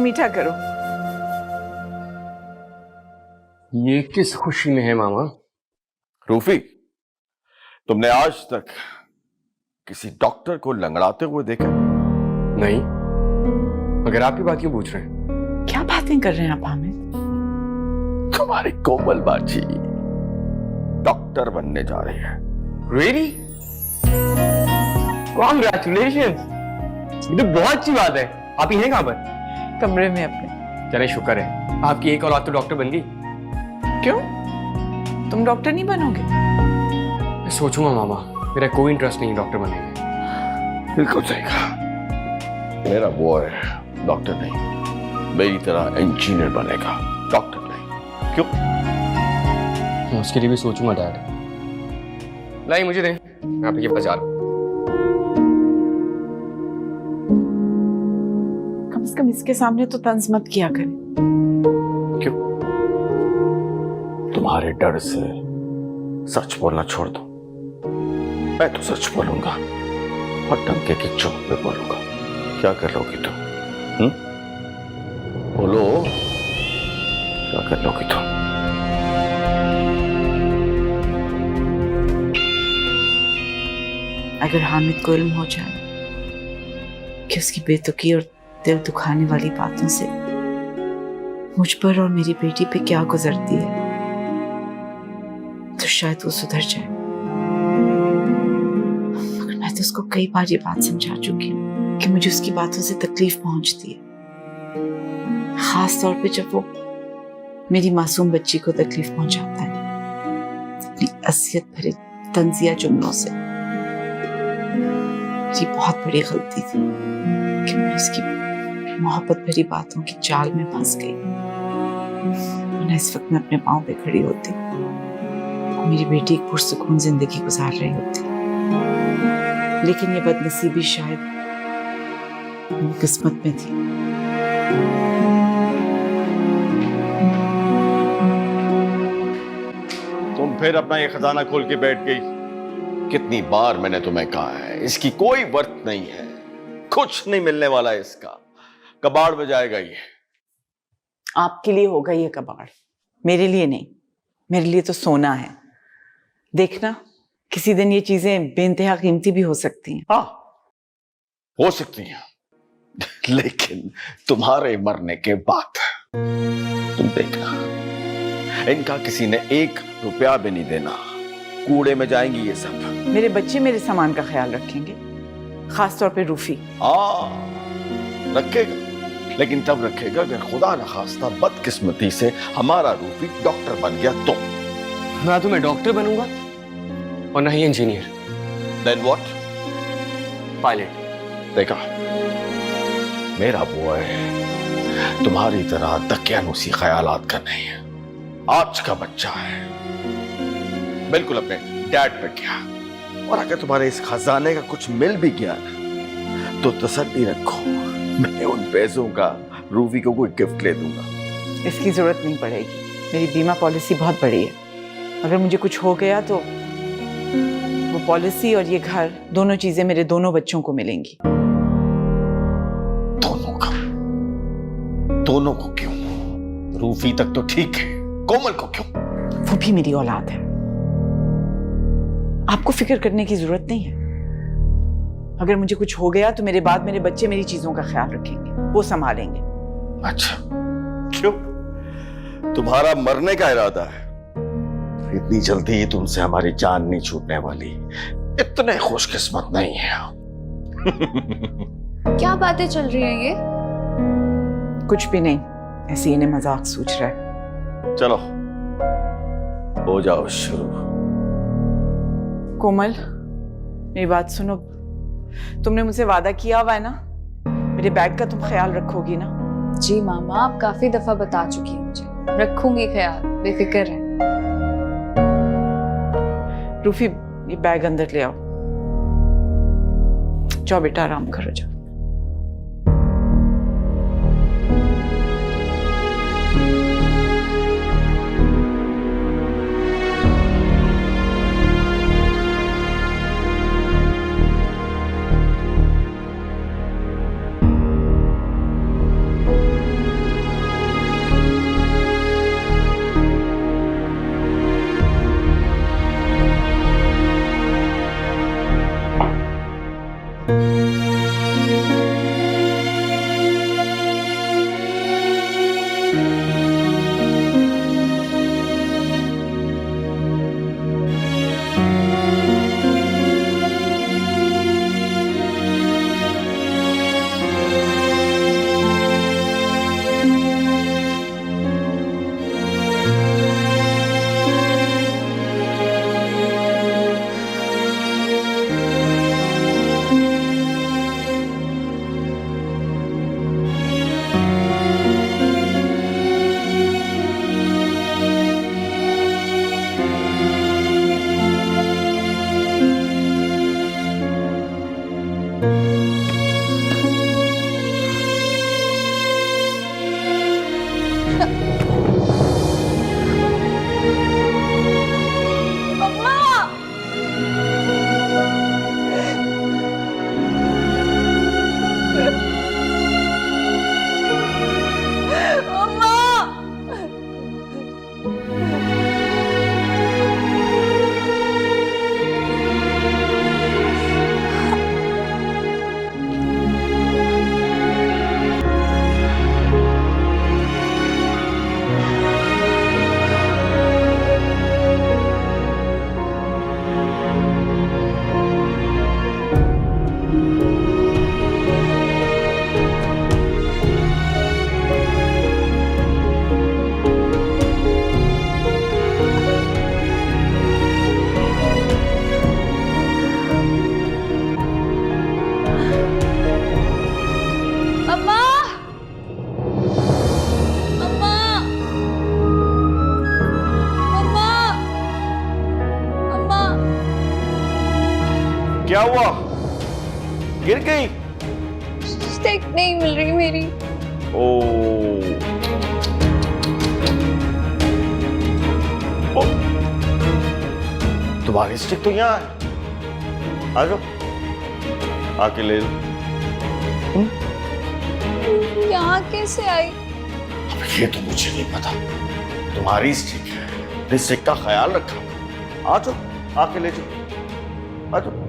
मीठा करो। ये किस खुशी में है मामा? रूफी, तुमने आज तक किसी डॉक्टर को लंगड़ाते हुए देखा? नहीं, मगर आप ही बात क्यों पूछ रहे हैं? क्या बातें कर रहे हैं आप हामिद? तुम्हारी कोमल बाजी डॉक्टर बनने जा रही है। Really? Congratulations! ये तो बहुत अच्छी बात है। आप ही हैं कहाँ पर? कमरे में अपने। चले शुक्र है, आपकी एक औलाद तो डॉक्टर बन गई। क्यों? तुम डॉक्टर नहीं बनोगे? मैं सोचूंगा मामा, मेरा कोई इंटरेस्ट नहीं डॉक्टर बनने में। बिल्कुल सही कहा। मेरा बॉय डॉक्टर नहीं, मेरी तरह इंजीनियर बनेगा, डॉक्टर नहीं। क्यों? मैं उसके लिए भी सोचूंगा डैड। लाई मुझे दें, मैं आपके पास जा रहा हूं। कम से कम इसके सामने तो तंज मत किया करे। क्यों? तुम्हारे डर से सच बोलना छोड़ दो। मैं तो सच बोलूंगा और टंके की चोट पे बोलूंगा। क्या कर लोगी तुम? बोलो, क्या कर लोगी तुम? अगर हामिद को इल्म हो जाए कि उसकी बेतुकी और दिल दुखाने वाली बातों से मुझ पर और मेरी बेटी पे क्या गुजरती है, तो शायद वो सुधर जाए। मगर मैं तो उसको कई बार ये बात समझा चुकी हूँ कि मुझे उसकी बातों से तकलीफ पहुंचती है, खास तौर पे जब वो मेरी मासूम बच्ची को तकलीफ पहुंचाता है अपनी असियत भरे तंजिया जुमलों से। मेरी बहुत बड़ी गलती थी कि मैं उसकी मोहब्बत भरी बातों की जाल में फंस गई, वरना इस वक्त मैं अपने पांव पे खड़ी होती, मेरी बेटी एक पुरसुकून जिंदगी गुजार रही होती। लेकिन ये बदनसीबी शायद मेरी किस्मत में थी। तुम फिर अपना ये खजाना खोल के बैठ गई। कितनी बार मैंने तुम्हें कहा है, इसकी कोई वर्थ नहीं है, कुछ नहीं मिलने वाला है इसका, कबाड़ में जाएगा ये। आपके लिए होगा ये कबाड़, मेरे लिए नहीं। मेरे लिए तो सोना है। देखना, किसी दिन ये चीजें बेइंतहा कीमती भी हो सकती हैं। हाँ, हो सकती हैं, लेकिन तुम्हारे मरने के बाद तुम देखना, इनका किसी ने 1 रुपया भी नहीं देना, कूड़े में जाएंगी ये सब। मेरे बच्चे मेरे सामान का ख्याल रखेंगे, खास तौर पे रूफी। रखेगा, लेकिन तब रखेगा अगर खुदा न खास्ता बदकिस्मती से हमारा रूफी डॉक्टर बन गया तो। ना तो मैं डॉक्टर बनूंगा और ना ही इंजीनियर। Then what? पायलट। देखा, मेरा बॉय तुम्हारी तरह दकियानूसी ख्यालात का नहीं है, आज का बच्चा है, बिल्कुल अपने डैड पे गया। और अगर तुम्हारे इस खजाने का कुछ मिल भी गया ना, तो तसल्ली रखो, मैं उन पैसों का रूफी को कोई गिफ्ट ले दूंगा। इसकी जरूरत नहीं पड़ेगी, मेरी बीमा पॉलिसी बहुत बड़ी है। अगर मुझे कुछ हो गया तो वो पॉलिसी और ये घर, दोनों चीजें मेरे दोनों बच्चों को मिलेंगी। दोनों को क्यों? रूफी तक तो ठीक है, कोमल को क्यों? वो भी मेरी औलाद है, आपको फिक्र करने की जरूरत नहीं है। अगर मुझे कुछ हो गया तो मेरे बाद मेरे बच्चे मेरी चीजों का ख्याल रखेंगे, वो संभालेंगे। अच्छा, क्यों? तुम्हारा मरने का इरादा है? इतनी जल्दी तुमसे हमारी जान नहीं छूटने वाली, इतने खुशकिस्मत नहीं है। क्या बातें चल रही हैं ये? कुछ भी नहीं, ऐसे इन्हें मजाक सूझ रहा है। चलो हो जाओ शुरू। कोमल, मेरी बात सुनो, तुमने मुझसे वादा किया हुआ है ना, मेरे बैग का तुम ख्याल रखोगी ना? जी मामा, आप काफी दफा बता चुकी हैं मुझे, रखूंगी ख्याल, बेफिक्र है। रूफी, ये बैग अंदर ले आओ। जाओ बेटा, आराम करो, जाओ। अम्मा। अम्मा। अम्मा। अम्मा। अम्मा। अम्मा। क्या हुआ? गिर गई? स्टिक नहीं मिल रही मेरी। ओ, ओ। तुम्हारी स्टिक तो यहाँ है। आ जाओ, आके ले लो। यहाँ कैसे आई? अब ये तो मुझे नहीं पता। तुम्हारी स्टिक है, इस स्टिक का ख्याल रखा। आ जाओ, आके ले जाओ। आ जाओ।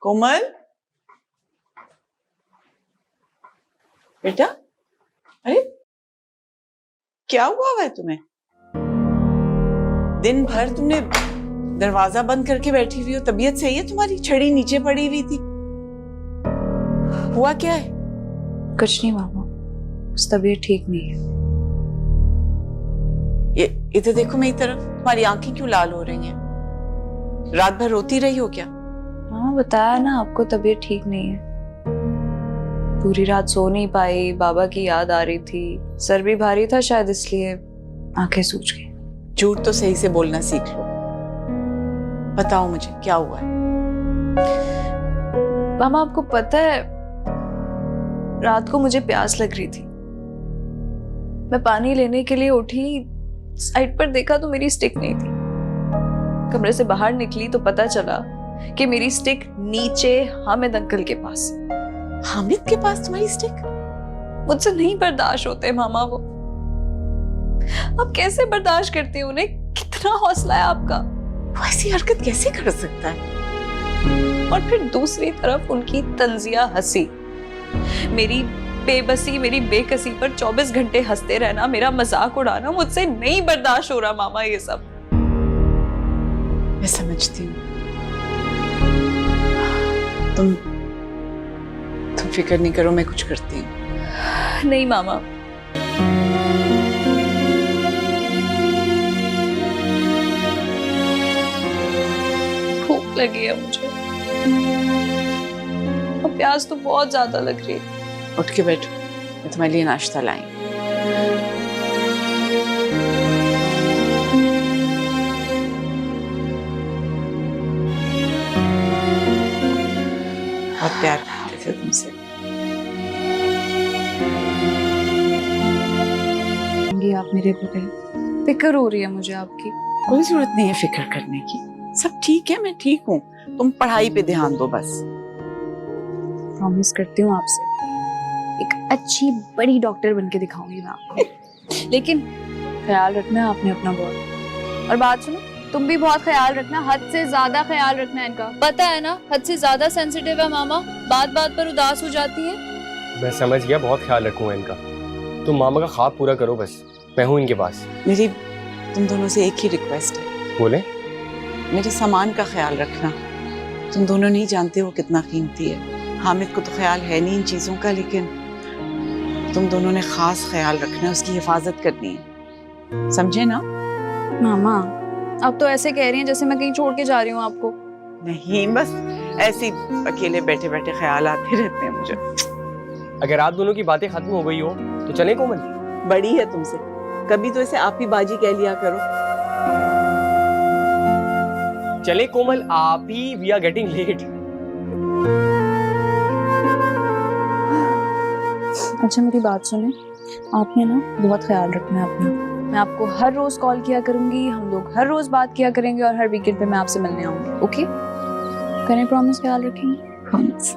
कोमल, बेटा, अरे क्या हुआ है तुम्हें? दिन भर तुमने दरवाजा बंद करके बैठी हुई हो। तबीयत सही है तुम्हारी? छड़ी नीचे पड़ी हुई थी। हुआ क्या है? कुछ नहीं मामा, उस तबीयत ठीक नहीं है। ये इधर देखो मेरी तरफ। तुम्हारी आंखें क्यों लाल हो रही हैं? रात भर रोती रही हो क्या? हाँ बताया ना आपको, तबीयत ठीक नहीं है। पूरी रात सो नहीं पाई, बाबा की याद आ रही थी, सर भी भारी था शायद इसलिए आंखें सूज गई। झूठ तो सही से बोलना सीख लो। बताओ मुझे क्या हुआ है? मामा आपको पता है, रात को मुझे प्यास लग रही थी। मैं पानी लेने के लिए उठी, साइड पर देखा तो मेरी स्टिक नहीं थी। कमरे से बाहर निकली तो पता चला कि मेरी स्टिक नीचे हामिद अंकल के पास है। हामिद के पास तुम्हारी स्टिक? मुझसे नहीं बर्दाश्त होते मामा वो। आप कैसे बर्दाश्त करती हो? उन्हें कितना हौसला है आपका। वो ऐसी हरकत कैसे कर सकता है? और फिर दूसरी तरफ उनकी तंजिया हंसी, मेरी बेबसी, मेरी बेकसी पर 24 घंटे हंसते रहना, मेरा मजाक उड़ाना, मुझसे नहीं बर्दाश्त हो रहा मामा ये सब। मैं समझती हूँ। तुम फिक्र नहीं करो, मैं कुछ करती हूँ। नहीं मामा, भूख लगी है मुझे और प्यास तो बहुत ज्यादा लग रही है। उठ के बैठो, मैं तुम्हारे लिए नाश्ता लाई। बहुत प्यार करते थे तुमसे। आप मेरे बगैर, फिक्र हो रही है मुझे आपकी। कोई जरूरत नहीं है फिक्र करने की, सब ठीक है, मैं ठीक हूँ। तुम पढ़ाई पे ध्यान दो बस। प्रॉमिस करती हूँ आपसे, एक अच्छी बड़ी डॉक्टर बन के दिखाऊंगी मैं आपको। लेकिन ख्याल रखना आपने अपना बहुत। और बात सुनो, तुम भी बहुत ख्याल रखना, हद से ज्यादा ख्याल रखना इनका। पता है ना, हद से ज्यादा सेंसिटिव है मामा, बात बात पर उदास हो जाती है। मैं समझ गया, बहुत ख्याल रखूंगा इनका। तुम मामा का ख्वाब पूरा करो बस, मैं हूँ इनके पास। मेरी तुम दोनों से एक ही रिक्वेस्ट है। बोले? मेरे सामान का ख्याल रखना। तुम दोनों नहीं जानते वो कितना कीमती है। हामिद को तो ख्याल है नहीं इन चीजों का, लेकिन तुम दोनों ने खास ख्याल रखना है, उसकी हिफाजत करनी है, समझे ना? मामा आप तो ऐसे कह रही हैं जैसे मैं कहीं छोड़ के जा रही हूँ आपको। नहीं, बस ऐसे ही अकेले बैठे बैठे ख्याल आते रहते हैं मुझे। अगर आप दोनों की बातें खत्म हो गई हो तो चले कोमल। बड़ी है तुमसे, कभी तो इसे आप ही बाजी कह लिया करो। चले कोमल, आप ही, वी आर गेटिंग लेट। अच्छा मेरी बात सुने, आपने ना बहुत ख्याल रखना है अपना। मैं आपको हर रोज कॉल किया करूंगी, हम लोग हर रोज बात किया करेंगे और हर वीकेंड पे मैं आपसे मिलने आऊंगी। ओके, करें प्रॉमिस? ख्याल रखेंगे? प्रॉमिस।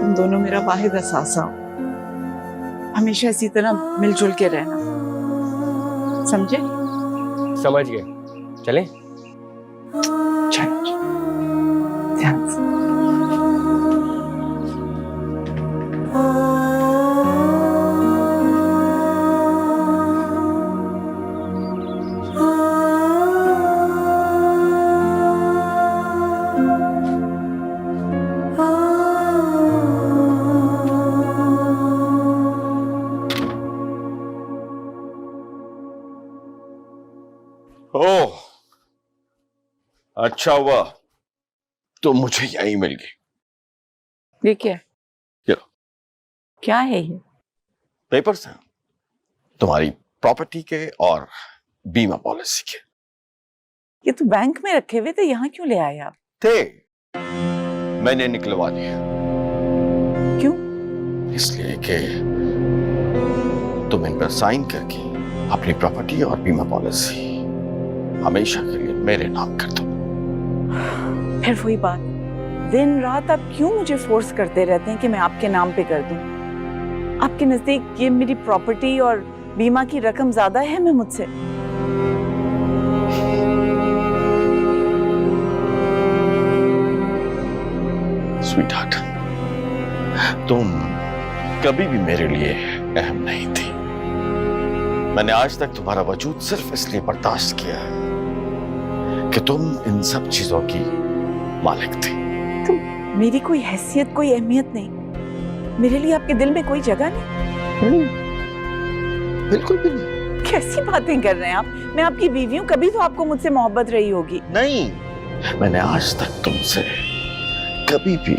तुम दोनों मेरा वाहिद असासा हो, हमेशा इसी तरह मिलजुल के रहना, समझे? समझ गए। चलें? चलो ध्यान से। ओह, अच्छा हुआ तो मुझे यही मिल गई। ये क्या है? क्या? क्या है ये? पेपर्स हैं तुम्हारी प्रॉपर्टी के और बीमा पॉलिसी के। ये तो बैंक में रखे हुए थे, यहाँ क्यों ले आए आप? थे, मैंने निकलवा दिए। क्यों? इसलिए कि तुम इन पर साइन करके अपनी प्रॉपर्टी और बीमा पॉलिसी हमेशा के लिए मेरे नाम कर दो। फिर वही बात, दिन रात आप क्यों मुझे फोर्स करते रहते हैं कि मैं आपके नाम पे कर दूं? आपके नजदीक ये मेरी प्रॉपर्टी और बीमा की रकम ज्यादा है मैं मुझसे? स्वीटहार्ट, तुम कभी भी मेरे लिए अहम नहीं थी। मैंने आज तक तुम्हारा वजूद सिर्फ इसलिए बर्दाश्त किया कि तुम इन सब चीजों की मालिक थी। तो मेरी कोई हैसियत, कोई अहमियत नहीं? मेरे लिए आपके दिल में कोई जगह नहीं? बिल्कुल भी नहीं। कैसी बातें कर रहे हैं आप? मैं आपकी बीवी हूँ, कभी तो आपको मुझसे मोहब्बत रही होगी। नहीं, मैंने आज तक तुमसे कभी भी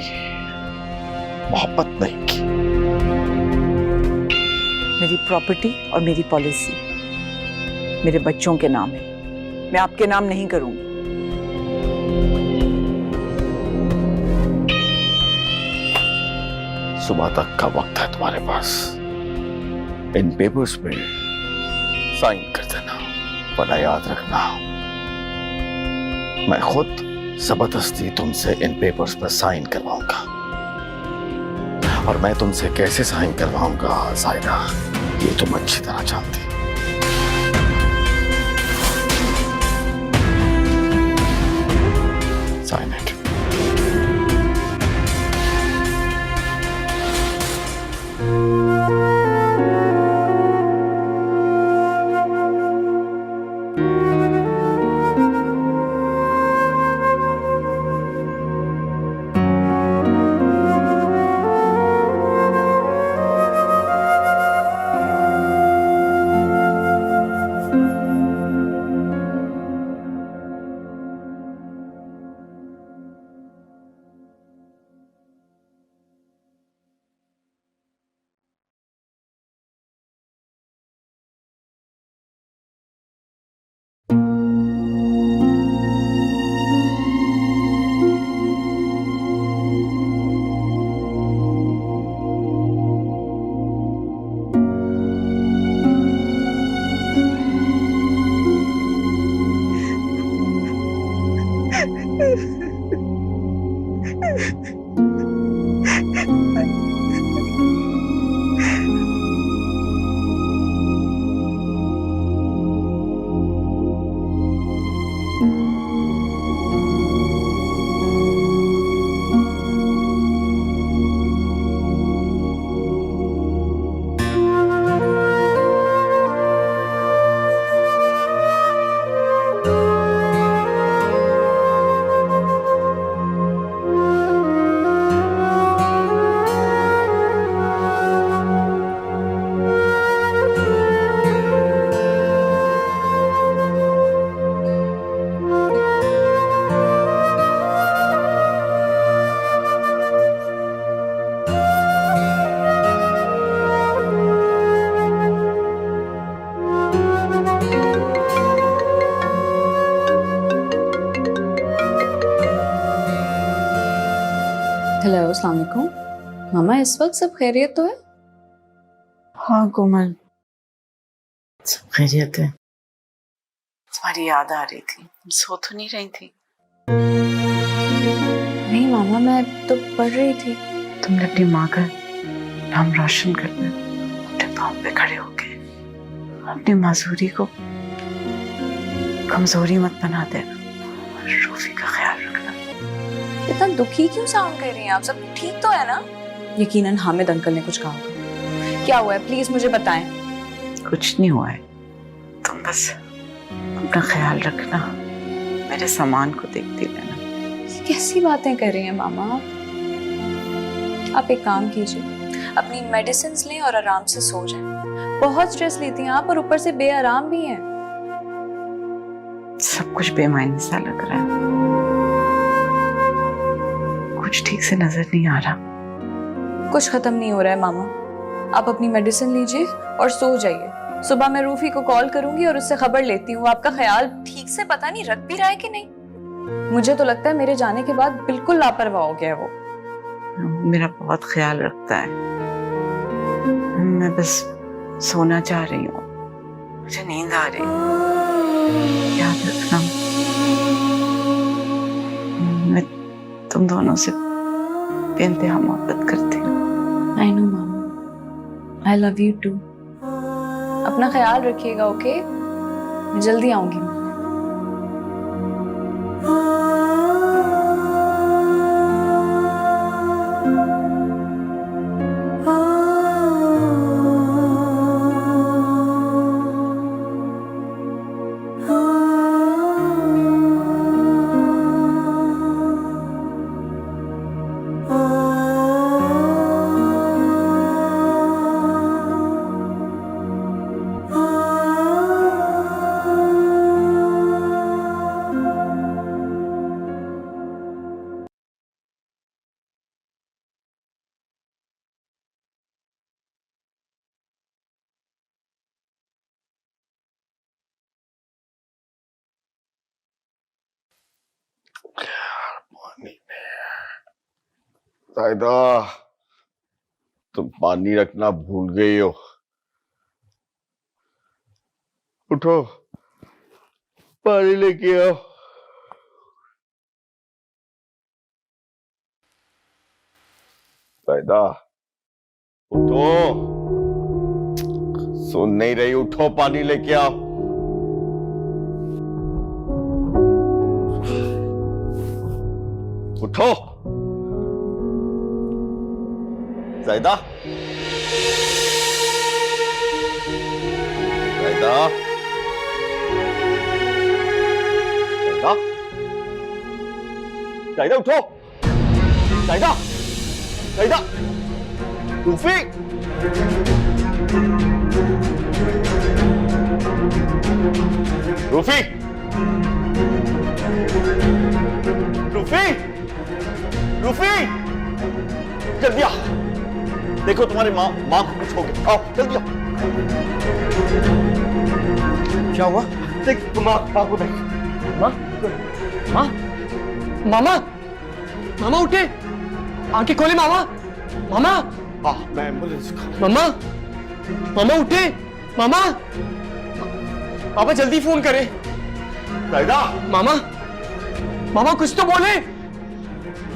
मोहब्बत नहीं की। मेरी प्रॉपर्टी और मेरी पॉलिसी मेरे बच्चों के नाम है, मैं आपके नाम नहीं करूंगी। सुबह तक का वक्त है तुम्हारे पास, इन पेपर्स पे साइन कर देना, वरना याद रखना मैं खुद जबरदस्ती तुमसे इन पेपर्स पर साइन करवाऊंगा। और मैं तुमसे कैसे साइन करवाऊंगा जायदा, ये तुम अच्छी तरह जानती। Sign it. हेलो, अस्सलाम वालेकुम। मामा इस वक्त सब खैरियत तो है? हाँ कोमल, सब खैरियत है। तुम्हारी याद आ रही थी, सो तो नहीं रही थी? नहीं मामा, मैं तो पढ़ रही थी। तुमने अपनी माँ का नाम रोशन करना, अपने पाँव पे खड़े होके अपनी मासूरी को कमजोरी मत बना देना, रूफी का ख्याल रखना। इतना दुखी क्यों साउंड कर रही हैं आप? सब ठीक तो है ना? यकीनन हामिद अंकल ने कुछ कहा होगा। क्या हुआ है, प्लीज मुझे बताएं। कुछ नहीं हुआ है, तुम बस अपना ख्याल रखना, मेरे सामान को देखती रहना। ये कैसी बातें कर रही हैं मामा? आप एक काम कीजिए, अपनी मेडिसिन लें और आराम से सो जाएं। बहुत स्ट्रेस लेती हैं आप और ऊपर से बेआराम भी हैं। सब कुछ बेमायने सा लग रहा है, कुछ ठीक से नजर नहीं आ रहा। कुछ खत्म नहीं हो रहा है मामा, आप अपनी मेडिसिन लीजिए और सो जाइए। सुबह मैं रूफी को कॉल करूंगी और उससे खबर लेती हूँ आपका ख्याल ठीक से पता नहीं रख भी रहा है कि नहीं। मुझे तो लगता है मेरे जाने के बाद बिल्कुल लापरवाह हो गया है वो। मेरा बहुत ख्याल रखता है, मैं बस सोना चाह रही हूँ, मुझे नींद आ रही है। याद रखना, मैं तुम दोनों से बेइंतहा मोहब्बत करती हूँ। I know mama, I love you too. अपना ख्याल रखिएगा, ओके? मैं जल्दी आऊंगी। साइदा, तुम पानी रखना भूल गई हो। उठो, पानी लेके आओ। साइदा, उठो, सुन नहीं रही? उठो, पानी लेके आओ। उठो ज़ायदा, ज़ायदा, ज़ायदा, ज़ायदा उठो, ज़ायदा, ज़ायदा, रूफी, रूफी, रूफी, रूफी, जल्दी आ। देखो तुम्हारी माँ को कुछ हो गया। आओ जल्दी आओ। क्या हुआ? देख माँ को देख। माँ, माँ, मामा, मामा उठे, आंखें खोले मामा, मामा। हाँ मैं एम्बुलेंस। मामा, मामा उठे, मामा, पापा जल्दी फोन करें। ज़ायदा, मामा, मामा कुछ तो बोले।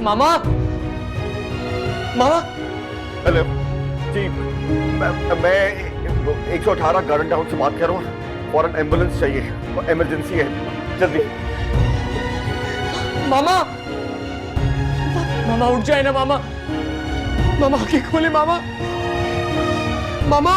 मामा, मामा। हेलो जी, मैं 118 गार्डन टाउन से बात कर रहा हूँ। फौरन एम्बुलेंस चाहिए, इमरजेंसी है, जल्दी। मामा, मामा उठ जाए ना मामा, मामा आंखें खोले मामा, मामा।